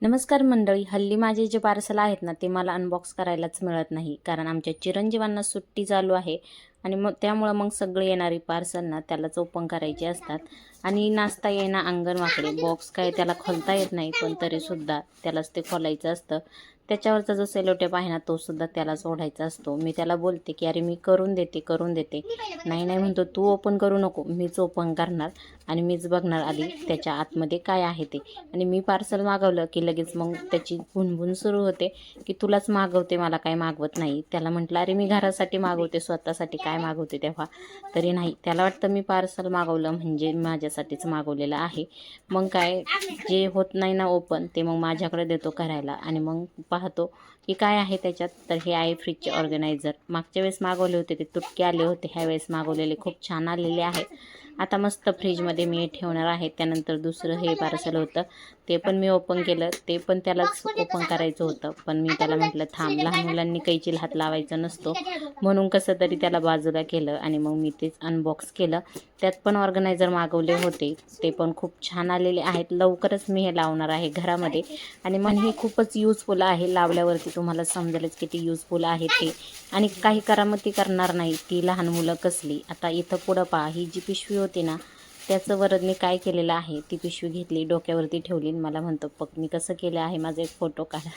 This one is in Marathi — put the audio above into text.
नमस्कार मंडळी. हल्ली माझे जे पार्सल आहेत ना ते मला अनबॉक्स करायलाच मिळत नाही, कारण आमच्या चिरंजीवांना सुट्टी चालू आहे आणि मग त्यामुळं मग सगळे येणारी पार्सल ना त्यालाच ओपन करायचे असतात आणि नाचता येईना अंगण वाकडे. बॉक्स काय त्याला खोलता येत नाही, पण तरीसुद्धा त्यालाच ते खोलायचं असतं. त्याच्यावरचा जो सेलोटेप आहे ना तो सुद्धा त्यालाच ओढायचा असतो. मी त्याला बोलते की अरे मी करून देते करून देते, नाही नाही म्हणतो, तू ओपन करू नको, मीच ओपन करणार आणि मीच बघणार आधी त्याच्या आतमध्ये काय आहे ते. आणि मी पार्सल मागवलं की लगेच मग त्याची भुणभुण सुरू होते की तुलाच मागवते, मला काय मागवत नाही. त्याला म्हटलं अरे मी घरासाठी मागवते, स्वतःसाठी काय मागवते तेव्हा. तरी नाही, त्याला वाटतं मी पार्सल मागवलं म्हणजे माझ्यासाठीच मागवलेलं आहे. मग काय, जे होत नाही ना ओपन ते मग माझ्याकडे देतो करायला आणि मग पाहतो की काय आहे त्याच्यात. तर हे आहे फ्रीजचे ऑर्गनायझर. मागच्या वेळेस मागवले होते ते तुटके आले होते, ह्या वेळेस मागवलेले खूप छान आलेले आहेत. आता मस्त फ्रीजमध्ये मी ठेवणार आहे. त्यानंतर दुसरं हे पार्सल होतं ते पण मी ओपन केलं, ते पण त्यालाच ओपन करायचं होतं, पण मी त्याला म्हटलं थांब, लहान मुलांनी कैचीला हात लावायचा नसतो, म्हणून कसं तरी त्याला बाजूला केलं आणि मग मी तेच अनबॉक्स केलं. त्यात पण ऑर्गनायझर मागवले होते, ते पण खूप छान आलेले आहेत. लवकरच मी हे लावणार आहे घरामध्ये आणि मग हे खूपच यूजफुल आहे. लावल्यावरती तुम्हाला समजेलच किती यूजफुल आहे ते. आणि काही करामती करणार नाही ती लहान मुलं कसली. आता इथं पुढं पहा, ही जी पिशवी होती ना त्याचं वरदने काय केलेलं आहे, ती पिशवी घेतली डोक्यावरती ठेवली, मला म्हणतो बघ मी कसं केलं आहे, माझा एक फोटो काढा.